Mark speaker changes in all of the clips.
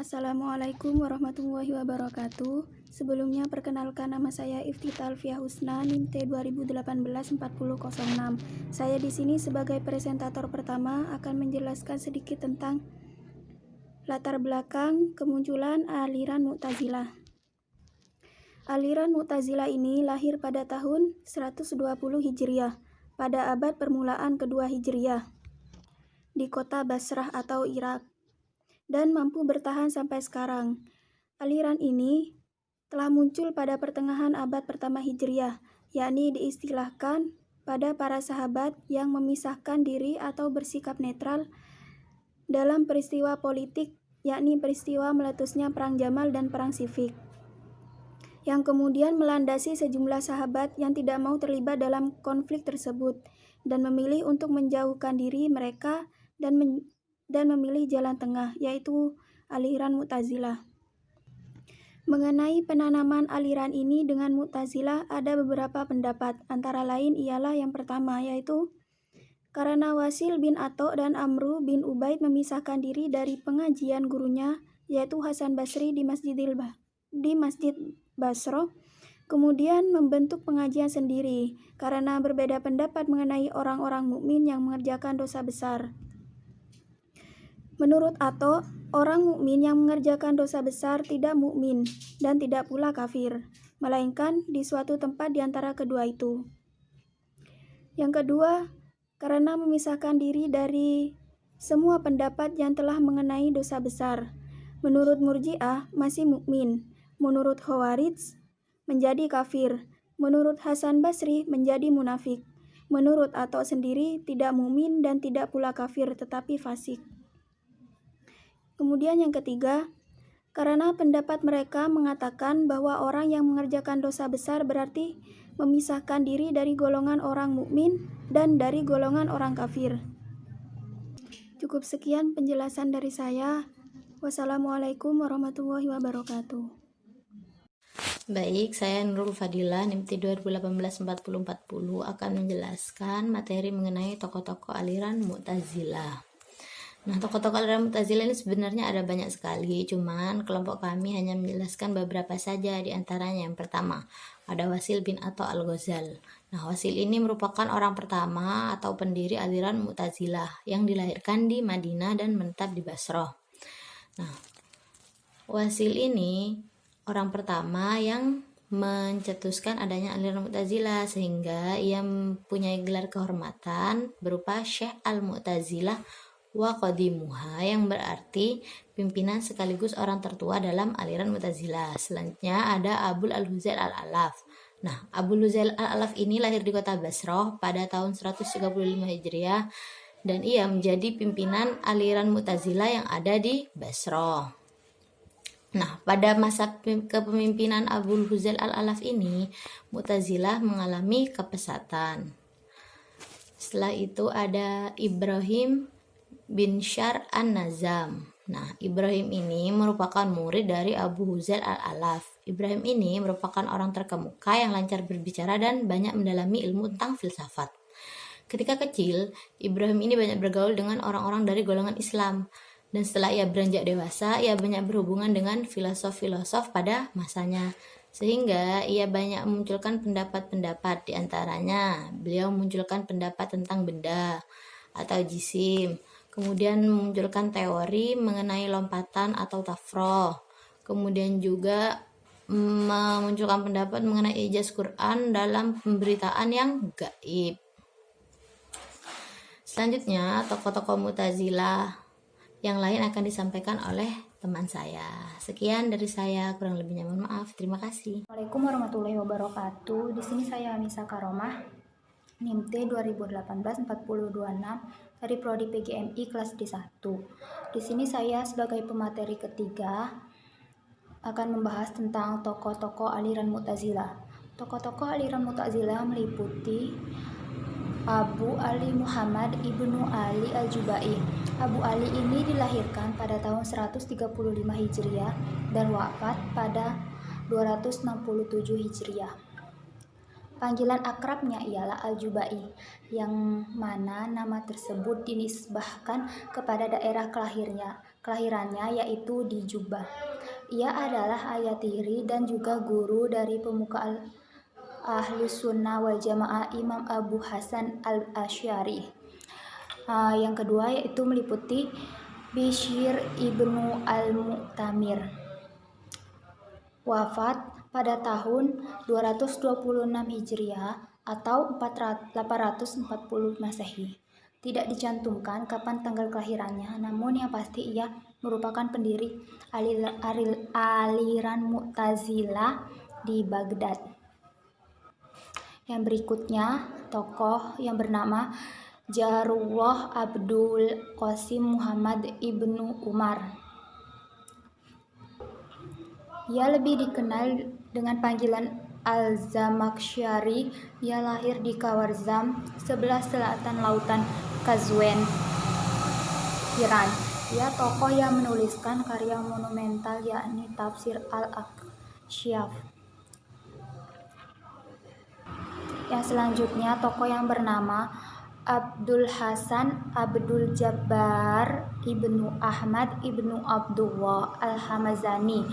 Speaker 1: Assalamualaikum warahmatullahi wabarakatuh. Sebelumnya perkenalkan, nama saya Iftita Alfiah Husna, NIM T 2018-4006. Saya di sini sebagai presentator pertama akan menjelaskan sedikit tentang latar belakang kemunculan aliran Mu'tazilah. Aliran Mu'tazilah ini lahir pada tahun 120 Hijriah, pada abad permulaan kedua Hijriah, di kota Basrah atau Irak, dan mampu bertahan sampai sekarang. Aliran ini telah muncul pada pertengahan abad pertama Hijriah, yakni diistilahkan pada para sahabat yang memisahkan diri atau bersikap netral dalam peristiwa politik, yakni peristiwa meletusnya Perang Jamal dan Perang Siffin, yang kemudian melandasi sejumlah sahabat yang tidak mau terlibat dalam konflik tersebut dan memilih untuk menjauhkan diri mereka dan memilih jalan tengah, yaitu aliran Mu'tazilah. Mengenai penanaman aliran ini dengan Mu'tazilah ada beberapa pendapat, antara lain ialah yang pertama, yaitu karena Wasil bin Atok dan Amru bin Ubaid memisahkan diri dari pengajian gurunya, yaitu Hasan Basri di Masjid Basro, kemudian membentuk pengajian sendiri karena berbeda pendapat mengenai orang-orang mukmin yang mengerjakan dosa besar. Menurut Atok, orang mukmin yang mengerjakan dosa besar tidak mukmin dan tidak pula kafir, melainkan di suatu tempat di antara kedua itu. Yang kedua, karena memisahkan diri dari semua pendapat yang telah mengenai dosa besar. Menurut Murji'ah masih mukmin, menurut Khawarij menjadi kafir, menurut Hasan Basri menjadi munafik, menurut Atok sendiri tidak mukmin dan tidak pula kafir tetapi fasik. Kemudian yang ketiga, karena pendapat mereka mengatakan bahwa orang yang mengerjakan dosa besar berarti memisahkan diri dari golongan orang mukmin dan dari golongan orang kafir. Cukup sekian penjelasan dari saya. Wassalamualaikum warahmatullahi wabarakatuh.
Speaker 2: Baik, saya Nurul Fadilah, NIM T 2018-4040 akan menjelaskan materi mengenai tokoh-tokoh aliran Mu'tazilah. Nah, tokoh-tokoh aliran Mu'tazilah ini sebenarnya ada banyak sekali, cuman kelompok kami hanya menjelaskan beberapa saja di antaranya. Yang pertama, ada Wasil bin Atok Al-Ghazal. Nah, Wasil ini merupakan orang pertama atau pendiri aliran Mu'tazilah yang dilahirkan di Madinah dan menetap di Basrah. Nah, Wasil ini orang pertama yang mencetuskan adanya aliran Mu'tazilah, sehingga ia mempunyai gelar kehormatan berupa Syekh Al-Mu'tazilah wa Qadimuha, yang berarti pimpinan sekaligus orang tertua dalam aliran Mu'tazilah. Selanjutnya ada Abul Al-Huzail Al-Alaf. Nah, Abul Huzail Al-Alaf ini lahir di kota Basrah pada tahun 135 Hijriah dan ia menjadi pimpinan aliran Mu'tazilah yang ada di Basrah. Nah, pada masa kepemimpinan Abul Huzail Al-Alaf ini, Mu'tazilah mengalami kepesatan. Setelah itu ada Ibrahim bin Syar An-Nazam. Nah, Ibrahim ini merupakan murid dari Abu Huzail Al-Alaf. Ibrahim ini merupakan orang terkemuka yang lancar berbicara dan banyak mendalami ilmu tentang filsafat. Ketika kecil, Ibrahim ini banyak bergaul dengan orang-orang dari golongan Islam. Dan setelah ia beranjak dewasa, ia banyak berhubungan dengan filosof-filosof pada masanya. Sehingga ia banyak memunculkan pendapat-pendapat, di antaranya beliau memunculkan pendapat tentang benda atau jisim. Kemudian memunculkan teori mengenai lompatan atau tafroh. Kemudian juga memunculkan pendapat mengenai ijaz Quran dalam pemberitaan yang gaib. Selanjutnya, tokoh-tokoh Mu'tazilah yang lain akan disampaikan oleh teman saya. Sekian dari saya, kurang lebihnya mohon maaf. Terima kasih.
Speaker 3: Assalamualaikum warahmatullahi wabarakatuh. Di sini saya Anissa Karomah, NIM T 2018-4026 dari Prodi PGMI kelas D1. Di sini saya sebagai pemateri ketiga akan membahas tentang tokoh-tokoh aliran Mu'tazilah. Tokoh-tokoh aliran Mu'tazilah meliputi Abu Ali Muhammad ibnu Ali Al-Jubai. Abu Ali ini dilahirkan pada tahun 135 Hijriah dan wafat pada 267 Hijriah. Panggilan akrabnya ialah Al-Jubai, yang mana nama tersebut dinisbahkan kepada daerah kelahirannya yaitu di Jubah. Ia adalah ayah tiri dan juga guru dari pemuka Ahlus Sunnah wal Jamaah Imam Abu Hasan al-Asy'ari. Yang kedua yaitu meliputi Bishr ibnu al-Mu'tamir, wafat pada tahun 226 Hijriah atau 840 Masehi. Tidak dicantumkan kapan tanggal kelahirannya, namun yang pasti ia merupakan pendiri aliran Mu'tazilah di Baghdad. Yang berikutnya, tokoh yang bernama Jarullah Abdul Qasim Muhammad ibnu Umar. Ia lebih dikenal dengan panggilan Al-Zamakhsyari. Ia lahir di Khawarizm, sebelah selatan lautan Qazwin, Iran. Ia tokoh yang menuliskan karya monumental yakni Tafsir Al-Aksyaf. Yang selanjutnya, tokoh yang bernama Abdul Hasan Abdul Jabbar ibnu Ahmad ibnu Abdullah Al-Hamazani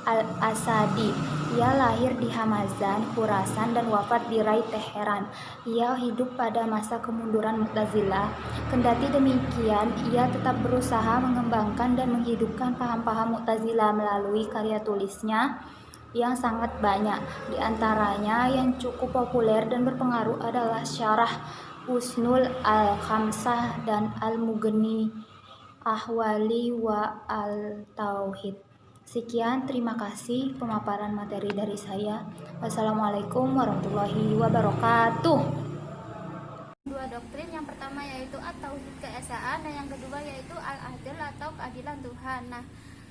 Speaker 3: Al-Asadi. Ia lahir di Hamazan, Khurasan dan wafat di Rai, Teheran. Ia hidup pada masa kemunduran Mu'tazilah. Kendati demikian, ia tetap berusaha mengembangkan dan menghidupkan paham-paham Mu'tazilah melalui karya tulisnya yang sangat banyak. Di antaranya yang cukup populer dan berpengaruh adalah Syarah Usnul Al-Khamsah dan Al-Mughni Ahwali wa Al-Tauhid. Sekian, terima kasih pemaparan materi dari saya. Wassalamualaikum warahmatullahi wabarakatuh.
Speaker 4: Dua doktrin, yang pertama yaitu at-tauhid keesaan dan yang kedua yaitu al-adl atau keadilan Tuhan. Nah,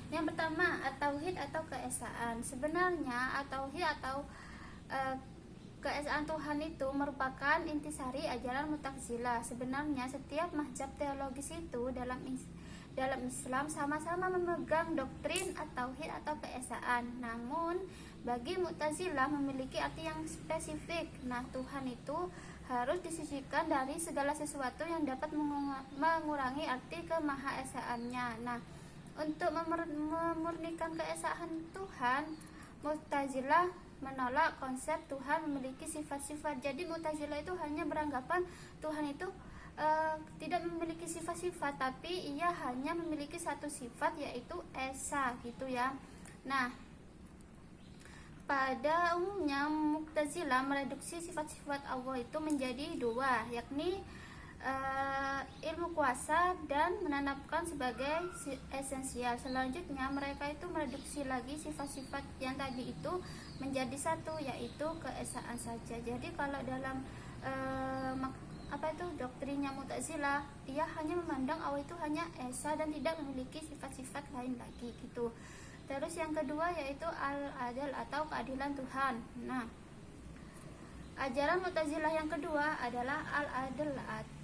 Speaker 4: yang pertama at-tauhid atau keesaan. Sebenarnya at-tauhid atau keesaan Tuhan itu merupakan intisari ajaran Mu'tazilah. Sebenarnya setiap mazhab teologis itu dalam Islam sama-sama memegang doktrin at-tauhid atau keesaan. Namun bagi Mu'tazilah memiliki arti yang spesifik. Nah, Tuhan itu harus disisihkan dari segala sesuatu yang dapat mengurangi arti kemahaesaannya. Nah, untuk memurnikan keesaan Tuhan, Mu'tazilah menolak konsep Tuhan memiliki sifat-sifat. Jadi Mu'tazilah itu hanya beranggapan Tuhan itu tidak memiliki sifat-sifat, tapi ia hanya memiliki satu sifat yaitu esa gitu ya. Nah, pada umumnya Mu'tazilah mereduksi sifat-sifat Allah itu menjadi dua, yakni ilmu kuasa dan menanamkan sebagai esensial. Selanjutnya mereka itu mereduksi lagi sifat-sifat yang tadi itu menjadi satu, yaitu keesaan saja. Jadi kalau dalam doktrinnya Mu'tazilah, dia hanya memandang Allah itu hanya esa dan tidak memiliki sifat-sifat lain lagi gitu. Terus yang kedua yaitu al-adl atau keadilan Tuhan. Nah, ajaran Mu'tazilah yang kedua adalah al-adl,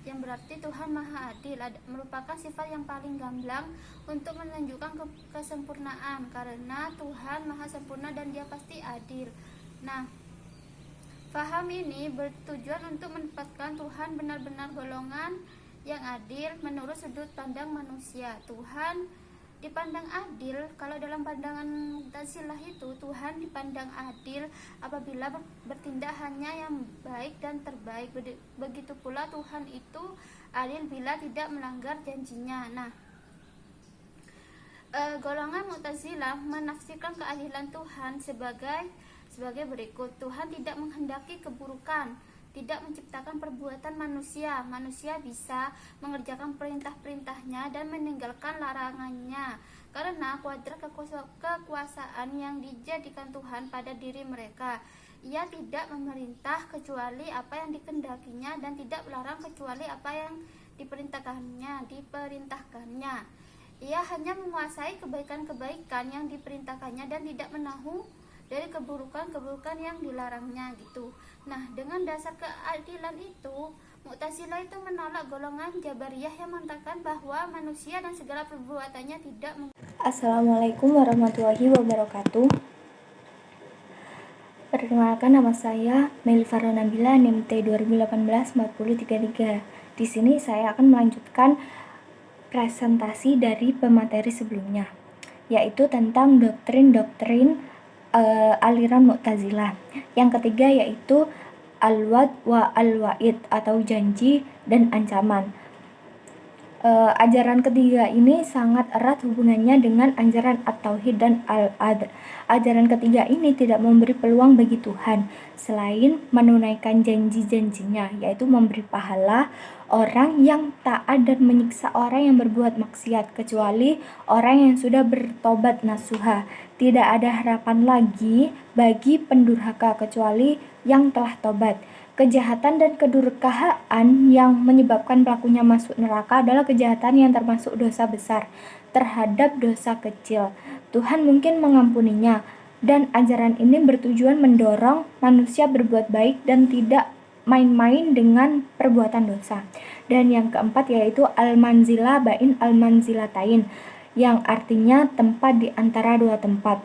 Speaker 4: yang berarti Tuhan Maha Adil, merupakan sifat yang paling gamblang untuk menunjukkan kesempurnaan, karena Tuhan Maha Sempurna dan Dia pasti adil. Nah, paham ini bertujuan untuk menempatkan Tuhan benar-benar golongan yang adil menurut sudut pandang manusia. Tuhan dipandang adil, kalau dalam pandangan Mu'tazilah itu Tuhan dipandang adil apabila bertindak hanya yang baik dan terbaik. Begitu pula Tuhan itu adil bila tidak melanggar janjinya. Nah, golongan Mu'tazilah menafsirkan keadilan Tuhan sebagai berikut. Tuhan tidak menghendaki keburukan, tidak menciptakan perbuatan manusia. Manusia bisa mengerjakan perintah-perintahnya dan meninggalkan larangannya, karena kuadrat kekuasaan yang dijadikan Tuhan pada diri mereka. Ia tidak memerintah kecuali apa yang dikehendakinya dan tidak melarang kecuali apa yang diperintahkannya. Ia hanya menguasai kebaikan-kebaikan yang diperintahkannya dan tidak menahu dari keburukan-keburukan yang dilarangnya gitu. Nah, dengan dasar keadilan itu, Mu'tazilah itu menolak golongan Jabariyah yang mengatakan bahwa manusia dan segala perbuatannya tidak.
Speaker 5: Assalamualaikum warahmatullahi wabarakatuh.
Speaker 3: Perkenalkan, nama saya Meli Farah Nabila, NIM T 2018-4033. Di sini saya akan melanjutkan presentasi dari pemateri sebelumnya, yaitu tentang doktrin-doktrin aliran Mu'tazilah. Yang ketiga yaitu al-wa'd wa al-wa'id atau janji dan ancaman. Ajaran ketiga ini sangat erat hubungannya dengan ajaran at-tauhid dan al-adl. Ajaran ketiga ini tidak memberi peluang bagi Tuhan selain menunaikan janji-janjinya, yaitu memberi pahala orang yang taat dan menyiksa orang yang berbuat maksiat, kecuali orang yang sudah bertobat nasuha. Tidak ada harapan lagi bagi pendurhaka kecuali yang telah tobat. Kejahatan dan kedurhakaan yang menyebabkan pelakunya masuk neraka adalah kejahatan yang termasuk dosa besar terhadap dosa kecil. Tuhan mungkin mengampuninya, dan ajaran ini bertujuan mendorong manusia berbuat baik dan tidak main-main dengan perbuatan dosa. Dan yang keempat yaitu al-manzilah bain al-manzilatain, yang artinya tempat di antara dua tempat.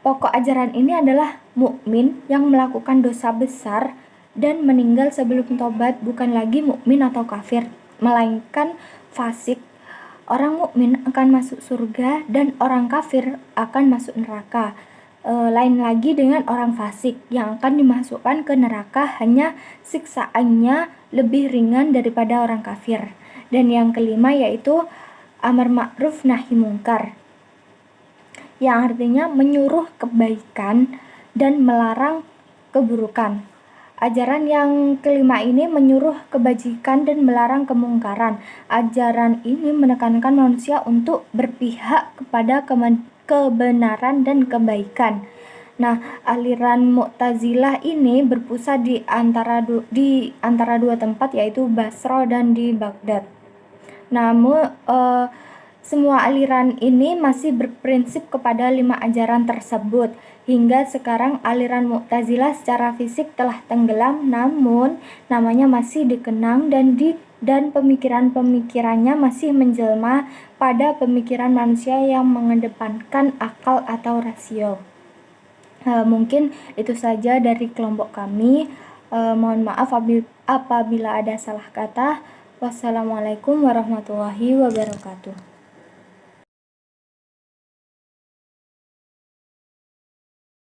Speaker 3: Pokok ajaran ini adalah mukmin yang melakukan dosa besar dan meninggal sebelum tobat bukan lagi mukmin atau kafir, melainkan fasik. Orang mukmin akan masuk surga dan orang kafir akan masuk neraka. Lain lagi dengan orang fasik yang akan dimasukkan ke neraka, hanya siksaannya lebih ringan daripada orang kafir. Dan yang kelima yaitu amar ma'ruf nahi mungkar, yang artinya menyuruh kebaikan dan melarang keburukan. Ajaran yang kelima ini menyuruh kebajikan dan melarang kemungkaran. Ajaran ini menekankan manusia untuk berpihak kepada kebenaran dan kebaikan. Nah, aliran Mu'tazilah ini berpusat di antara dua tempat, yaitu Basra dan di Baghdad. Namun semua aliran ini masih berprinsip kepada 5 ajaran tersebut. Hingga sekarang aliran Mu'tazilah secara fisik telah tenggelam, namun namanya masih dikenang dan pemikiran-pemikirannya masih menjelma pada pemikiran manusia yang mengedepankan akal atau rasio. Mungkin itu saja dari kelompok kami. Mohon maaf apabila ada salah kata. Wassalamualaikum warahmatullahi wabarakatuh.